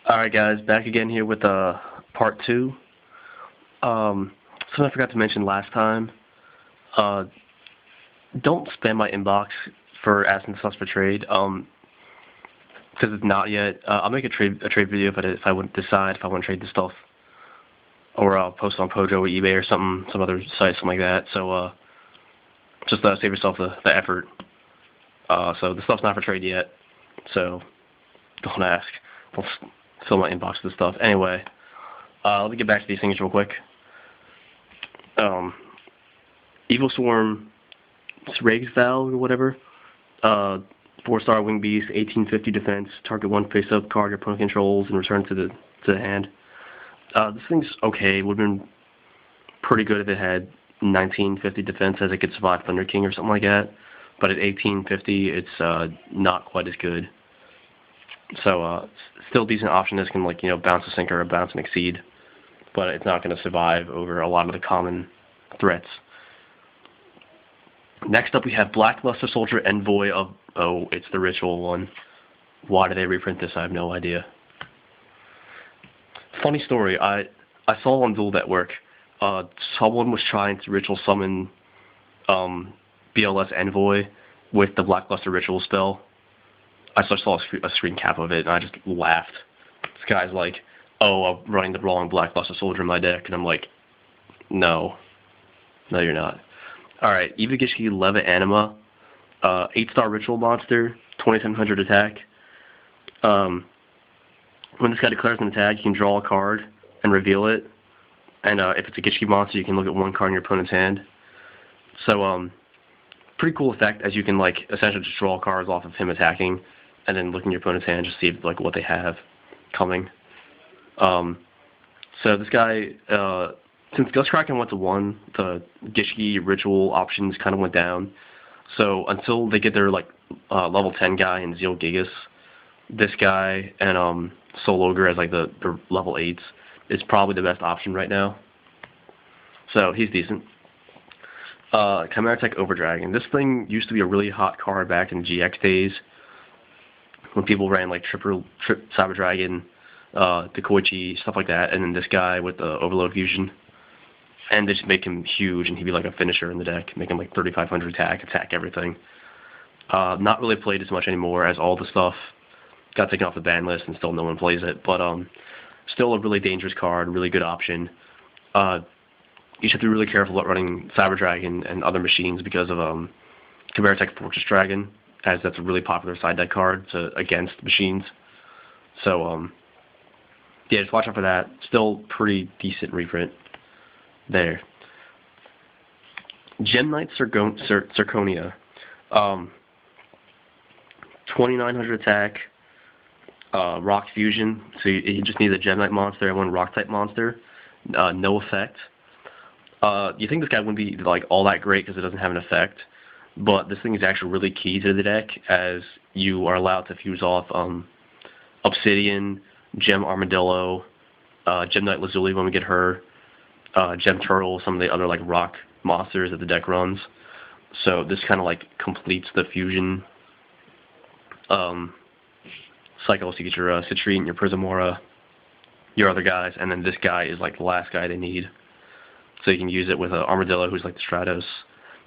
Alright guys, back again here with part 2. Something I forgot to mention last time. Don't spam my inbox for asking stuff for trade, because it's not yet. I'll make a trade video if I would decide if I want to trade this stuff. Or I'll post on Pojo or eBay or something, some other site, something like that. So, just save yourself the effort. So the stuff's not for trade yet, so don't ask. Don't fill my inbox with this stuff. Anyway, let me get back to these things real quick. Evil Swarm, Sraig's Valve or whatever. 4-star Wing Beast, 1850 defense. Target one face-up card your opponent controls and return to the hand. This thing's okay. Would have been pretty good if it had 1950 defense, as it could survive Thunder King or something like that. But at 1850, it's not quite as good. So still a decent option. This can bounce a sinker or bounce and exceed, but it's not going to survive over a lot of the common threats. Next up, we have Blackluster Soldier Envoy of it's the ritual one. Why did they reprint this? I have no idea. Funny story. I saw on Duel Network, someone was trying to ritual summon BLS Envoy with the Blackluster Ritual spell. I saw a screen cap of it, and I just laughed. This guy's like, oh, I'm running the wrong Blackluster Soldier in my deck, and I'm like, no. No, you're not. Alright, Ivagishki Leva Anima, 8-star Ritual Monster, 2700 attack. When this guy declares an attack, you can draw a card and reveal it. And if it's a Gishki monster, you can look at one card in your opponent's hand. So, pretty cool effect, as you can essentially just draw cards off of him attacking, and then look in your opponent's hand, just see what they have coming. So this guy, since Gustkraken went to 1, the Gishki ritual options kind of went down. So until they get their level 10 guy in Zeal Gigas, this guy and Soul Ogre as the level 8s is probably the best option right now. So he's decent. Chimera Tech Overdragon. This thing used to be a really hot card back in GX days, when people ran Trip Cyber Dragon, Dekoichi, stuff like that, and then this guy with the Overload Fusion. And they just make him huge, and he'd be like a finisher in the deck, make him 3500 attack everything. Not really played as much anymore, as all the stuff got taken off the ban list, and still no one plays it. But still a really dangerous card, really good option. You should have to be really careful about running Cyber Dragon and other machines because of Chimera Tech Fortress Dragon, as that's a really popular side deck card against machines. So, yeah, just watch out for that. Still pretty decent reprint there. Gem Knight Zirconia. 2900 attack, Rock Fusion. So you just need a Gem Knight monster and one Rock type monster. No effect. You think this guy wouldn't be all that great because it doesn't have an effect, but this thing is actually really key to the deck, as you are allowed to fuse off Obsidian, Gem Armadillo, Gem Knight Lazuli when we get her, Gem Turtle, some of the other rock monsters that the deck runs. So this kind of completes the fusion cycle. So you get your Citrine, your Prismora, your other guys, and then this guy is the last guy they need. So you can use it with Armadillo, who's the Stratos.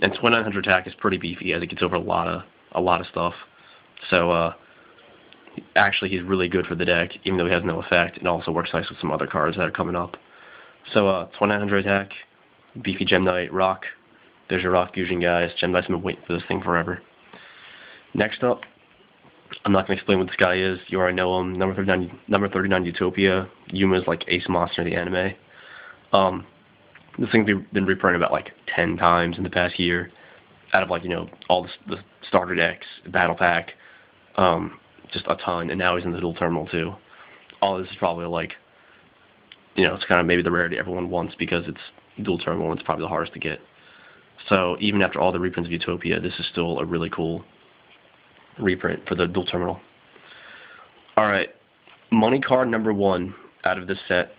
And 2900 attack is pretty beefy, as it gets over a lot of stuff. So actually, he's really good for the deck, even though he has no effect. It also works nice with some other cards that are coming up. So 2900 attack, beefy Gem Knight, Rock. There's your Rock Fusion guys. Gem Knight's been waiting for this thing forever. Next up, I'm not going to explain what this guy is. You already know him. Number 39 Utopia. Yuma's ace monster in the anime. This thing's been reprinted about 10 times in the past year, out of all the starter decks, battle pack, just a ton. And now he's in the dual terminal too. All this is probably it's kind of maybe the rarity everyone wants, because it's dual terminal and it's probably the hardest to get. So even after all the reprints of Utopia, this is still a really cool reprint for the dual terminal. Alright, money card number 1 out of this set.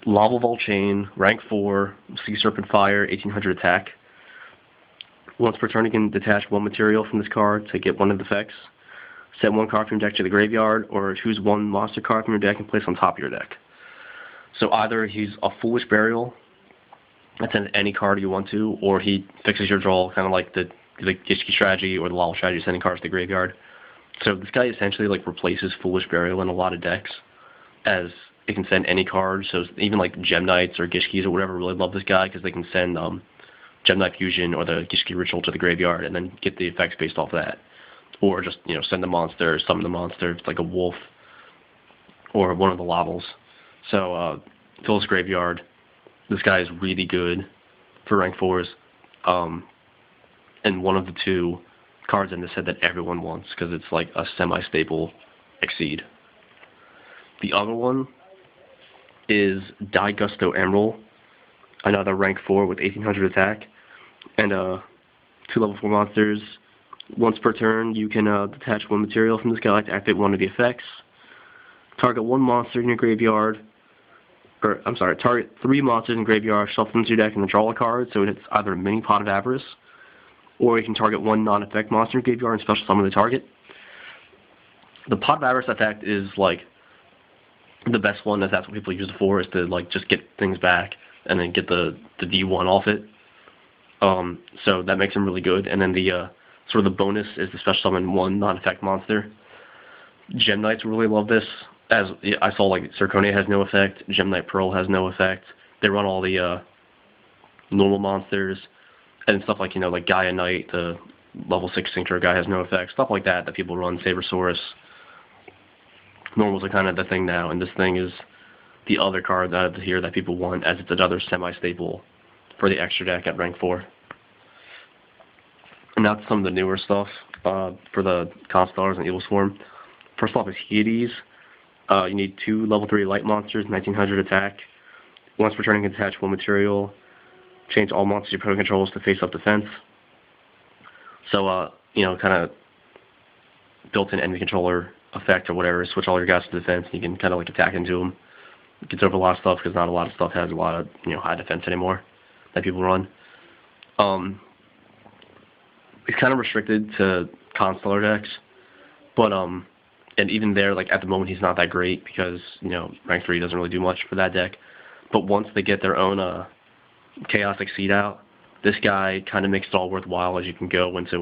Lava Volchain, rank 4, Sea Serpent Fire, 1800 attack. Once per turn, you can detach one material from this card to get one of the effects. Send one card from your deck to the graveyard, or choose one monster card from your deck and place on top of your deck. So either he's a Foolish Burial, that sends any card you want to, or he fixes your draw, kind of like the Gishki strategy or the Lala strategy, sending cards to the graveyard. So this guy essentially like replaces Foolish Burial in a lot of decks, as it can send any card. So even like Gem Knights or Gishkis or whatever really love this guy because they can send Gem Knight Fusion or the Gishki Ritual to the graveyard and then get the effects based off that. Or just, send the monster, summon the monster, it's like a wolf, or one of the levels. So, Phil's Graveyard, this guy is really good for rank 4s, and one of the two cards in this set that everyone wants, because it's like a semi-stable Exceed. The other one is Die Gusto Emerald, another rank 4 with 1800 attack, and 2 level 4 monsters. Once per turn, you can detach one material from this guy to activate one of the effects. Target one monster in your graveyard, target 3 monsters in graveyard, shuffle them to your deck, and then draw a card, so it's either a mini Pot of Avarice, or you can target one non-effect monster in graveyard and special summon the target. The Pot of Avarice effect is, like, the best one, as that's what people use it for, is to, like, just get things back, and then get the D1 off it. So that makes him really good, and then the sort of the bonus is the special summon one non-effect monster. Gem Knights really love this. As I saw, like, Zirconia has no effect, Gem Knight Pearl has no effect. They run all the normal monsters, and stuff like, like Gaia Knight, the level 6 Syncro guy has no effect. Stuff like that people run. Sabersaurus. Normals are kind of the thing now, and this thing is the other card out of here that people want, as it's another semi-staple for the extra deck at rank 4. And now to some of the newer stuff for the Constellars and Evil Swarm. First off is Hades. You need 2 level 3 light monsters, 1900 attack. Once per turn, you can attach one material. Change all monsters your opponent controls to face-up defense. So, kind of built-in enemy controller effect or whatever. Switch all your guys to defense, and you can kind of like attack into them. It gets over a lot of stuff because not a lot of stuff has a lot of high defense anymore that people run. It's kind of restricted to Constellar decks, but and even there, like at the moment, he's not that great because rank 3 doesn't really do much for that deck. But once they get their own Chaos Exceed out, this guy kind of makes it all worthwhile, as you can go into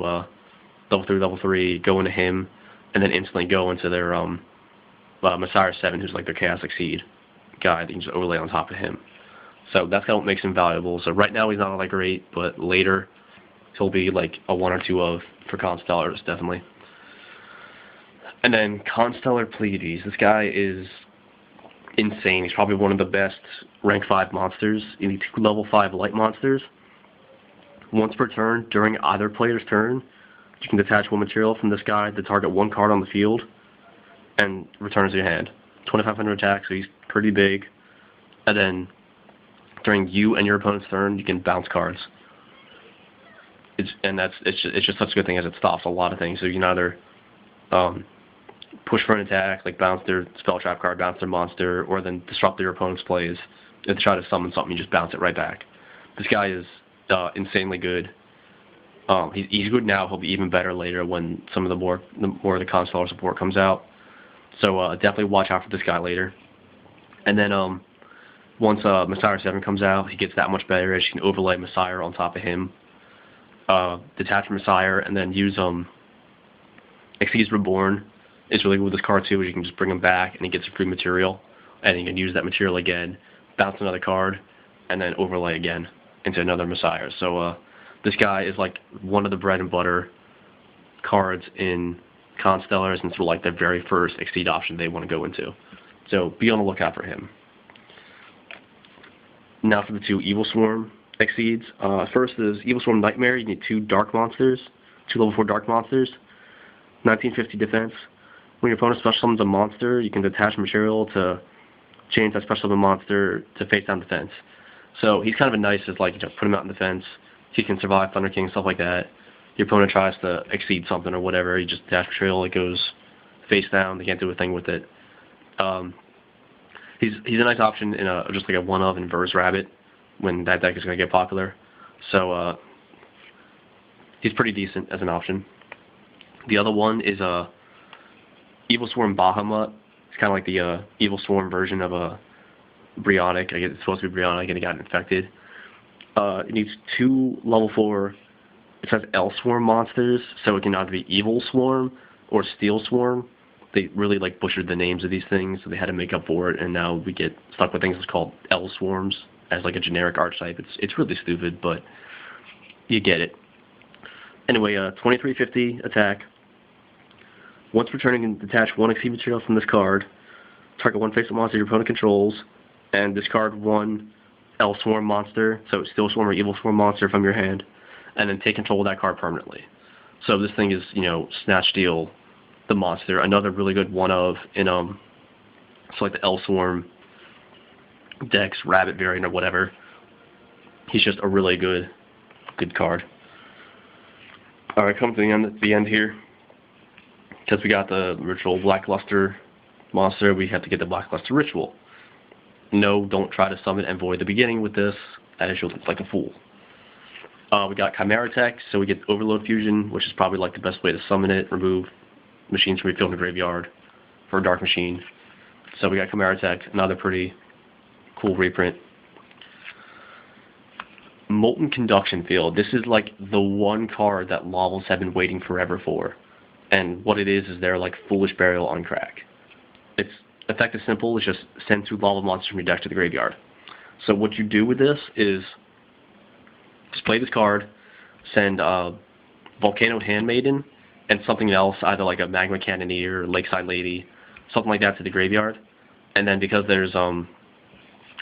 level 3, go into him, and then instantly go into their Messiah 7, who's like their Chaos Exceed guy that you can just overlay on top of him. So that's kind of what makes him valuable. So right now he's not all that great, but later he'll be like a 1 or 2 of for Constellars, definitely. And then Constellar Pleiades. This guy is insane. He's probably one of the best rank 5 monsters. You need 2 level 5 light monsters. Once per turn, during either player's turn, you can detach one material from this guy to target one card on the field and return it to your hand. 2500 attack, so he's pretty big. And then during you and your opponent's turn, you can bounce cards. It's just such a good thing as it stops a lot of things. So you can either push for an attack, like bounce their spell trap card, bounce their monster, or then disrupt your opponent's plays. If they try to summon something, you just bounce it right back. This guy is insanely good. He's good now. He'll be even better later when some of the more of the Constellar support comes out. So definitely watch out for this guy later. And then once Messiah 7 comes out, he gets that much better as you can overlay Messiah on top of him. Detach Messiah and then use Exceeds Reborn. It's really good with this card too, as you can just bring him back and he gets a free material, and you can use that material again, bounce another card, and then overlay again into another Messiah. So this guy is like one of the bread and butter cards in Constellars, and it's like their very first Exceed option they want to go into. So be on the lookout for him. Now for the 2 Evil Swarm Exceeds. First is Evil Swarm Nightmare. You need 2 dark monsters, 2 level 4 dark monsters, 1950 defense. When your opponent special summons a monster, you can detach material to change that special summon monster to face down defense. So he's kind of a nice, as like put him out in defense. He can survive Thunder King, stuff like that. Your opponent tries to exceed something or whatever, you just detach material, it goes face down. They can't do a thing with it. He's a nice option in just like a one-of Inverse Rabbit when that deck is going to get popular. So he's pretty decent as an option. The other one is Evil Swarm Bahamut. It's kind of like the Evil Swarm version of a Brionic. I guess it's supposed to be Brionic, and it got infected. It needs 2 level 4. It says L Swarm monsters, so it can either be Evil Swarm or Steel Swarm. They really like butchered the names of these things, so they had to make up for it, and now we get stuck with things that's called L Swarms as like a generic archetype. It's really stupid, but you get it. Anyway, 2350 attack. Once returning, detach 1 Exceed material from this card. Target 1 face-up monster your opponent controls, and discard 1 L Swarm monster, so Steel Swarm or Evil Swarm monster from your hand, and then take control of that card permanently. So this thing is, Snatch Steal the monster. Another really good one of in so like the L Swarm Dex Rabbit variant or whatever. He's just a really good card. All right, come to the end here. Because we got the Ritual Blackluster monster, we have to get the Blackluster Ritual. No, don't try to summon and void the beginning with this, as you'll look like a fool. We got Chimera Tech, so we get Overload Fusion, which is probably like the best way to summon it, remove machines from your field in the graveyard for a Dark Machine. So we got Chimera Tech, another pretty cool reprint. Molten Conduction Field. This is like the one card that Lavels have been waiting forever for. And what it is they're like Foolish Burial on crack. Its effect is simple, it's just send 2 Laval monsters from your deck to the graveyard. So what you do with this is just play this card, send Volcano Handmaiden and something else, either like a Magma Cannoneer or Lakeside Lady, something like that to the graveyard. And then because there's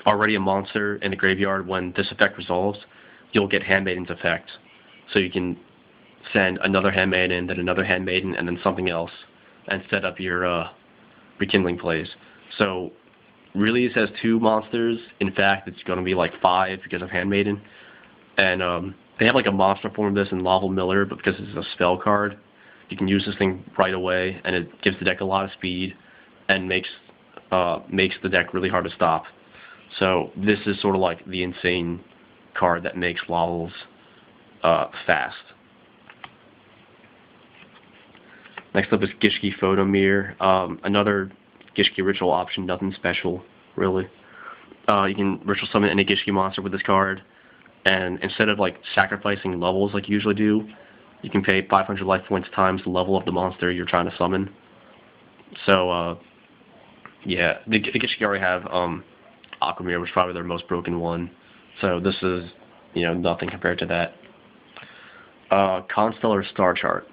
already a monster in the graveyard when this effect resolves, you'll get Handmaiden's effect. So you can send another Handmaiden, then another Handmaiden, and then something else, and set up your Rekindling plays. So really it says 2 monsters. In fact, it's going to be like 5 because of Handmaiden. And they have like a monster form of this in Laval Miller, but because it's a spell card, you can use this thing right away, and it gives the deck a lot of speed and makes the deck really hard to stop. So this is sort of like the insane card that makes Lavels fast. Next up is Gishki Photomir. Another Gishki Ritual option, nothing special, really. You can Ritual Summon any Gishki monster with this card, and instead of like sacrificing levels like you usually do, you can pay 500 life points times the level of the monster you're trying to summon. So, yeah, the Gishki already have Aquamir, which is probably their most broken one. So this is, nothing compared to that. Constellar Star Chart.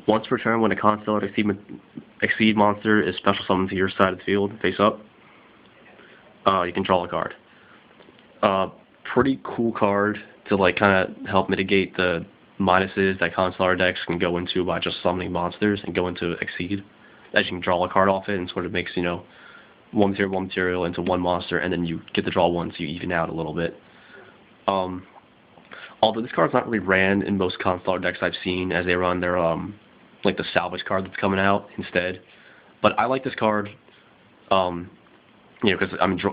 Once per turn, when a Constellar Exceed monster is special summoned to your side of the field, face up, you can draw a card. Pretty cool card to like kind of help mitigate the minuses that Constellar decks can go into by just summoning monsters and go into Exceed. As you can draw a card off it and sort of makes, 1 material into 1 monster, and then you get to draw 1, so you even out a little bit. Although this card's not really ran in most Constellar decks I've seen, as they run their like the salvage card that's coming out instead. But I like this card, because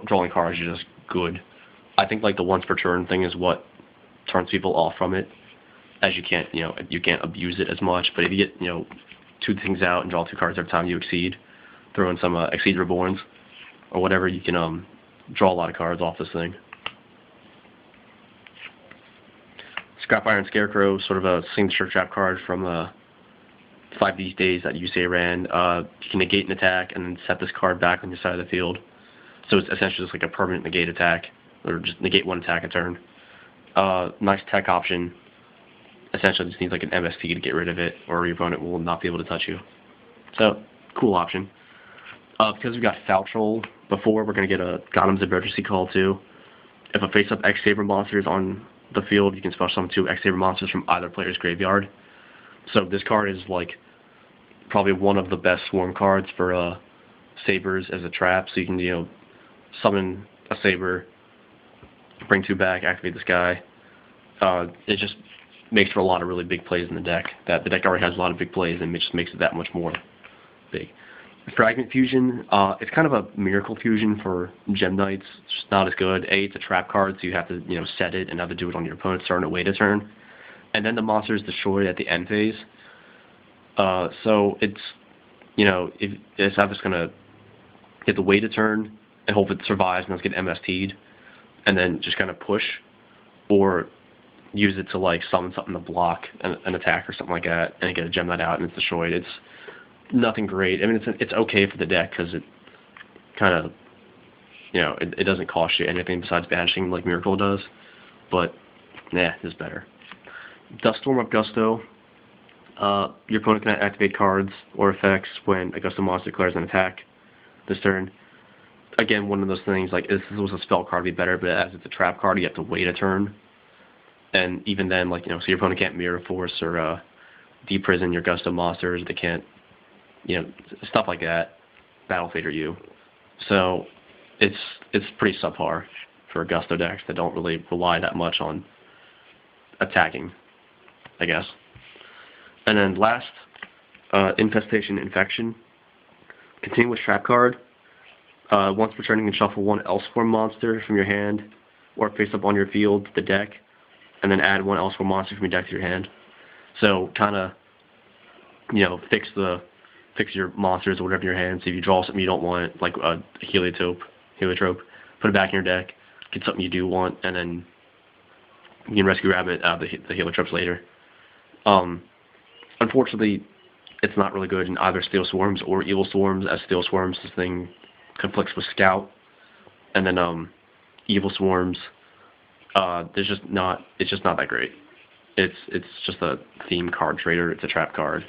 drawing cards is just good. I think like the once per turn thing is what turns people off from it, as you can't abuse it as much. But if you get 2 things out and draw 2 cards every time you Exceed, throw in some Exceed Reborns or whatever, you can draw a lot of cards off this thing. Scrap Iron Scarecrow, sort of a signature trap card from 5 these days that UCA ran. You can negate an attack and then set this card back on your side of the field. So it's essentially just like a permanent negate attack, or just negate 1 attack a turn. Nice tech option. Essentially just needs like an MST to get rid of it, or your opponent will not be able to touch you. So, cool option. Because we got Faltrol before, we're going to get a Gotham's Emergency Call too. If a face-up X-Saber monster is on the field, you can special summon 2 X-Saber monsters from either player's graveyard. So this card is like probably one of the best swarm cards for Sabers as a trap. So you can summon a Saber, bring 2 back, activate this guy. It just makes for a lot of really big plays in the deck. That the deck already has a lot of big plays, and it just makes it that much more big. Fragment Fusion, it's kind of a miracle fusion for Gem Knights. It's just not as good. It's a trap card, so you have to set it and have to do it on your opponent's turn or wait a turn. And then the monster is destroyed at the end phase. So it's you know, if it's either just gonna get the wait a turn and hope it survives and doesn't get MST'd, and then just kind of push, or use it to like summon something to block an attack or something like that, and get a gem that out and it's destroyed. It's nothing great. I mean, it's okay for the deck because it kind of, you know, it doesn't cost you anything besides banishing like Miracle does, but nah, it's better. Dust Storm of Gusto. Your opponent can activate cards or effects when a Gusto monster declares an attack this turn. Again, one of those things, like, if this was a spell card, it'd be better, but as it's a trap card, you have to wait a turn. And even then, like, you know, so your opponent can't Mirror Force or deprison your Gusto monsters. They can't, you know, stuff like that, Battle Fader you. So it's pretty subpar for Gusto decks that don't really rely that much on attacking, I guess. And then last, Infestation Infection. Continue with Trap card. Once returning, you can shuffle one Elseworm monster from your hand or face up on your field to the deck, and then add one Elseworm monster from your deck to your hand. So kind of, you know, fix your monsters or whatever in your hand. So if you draw something you don't want, like a heliotrope, put it back in your deck. Get something you do want, and then you can rescue Rabbit out of the heliotropes later. Unfortunately, it's not really good in either Steel Swarms or Evil Swarms. As Steel Swarms, this thing conflicts with Scout, and then Evil Swarms, it's just not that great. It's just a theme card trader. It's a trap card.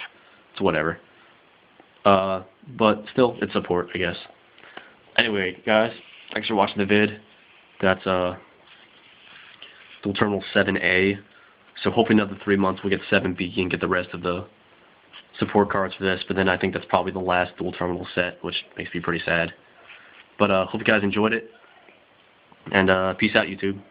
It's whatever. But still, it's support, I guess. Anyway, guys, thanks for watching the vid. That's Dual Terminal 7A. So hopefully another 3 months we'll get 7B and get the rest of the support cards for this. But then I think that's probably the last Dual Terminal set, which makes me pretty sad. But hope you guys enjoyed it. And peace out, YouTube.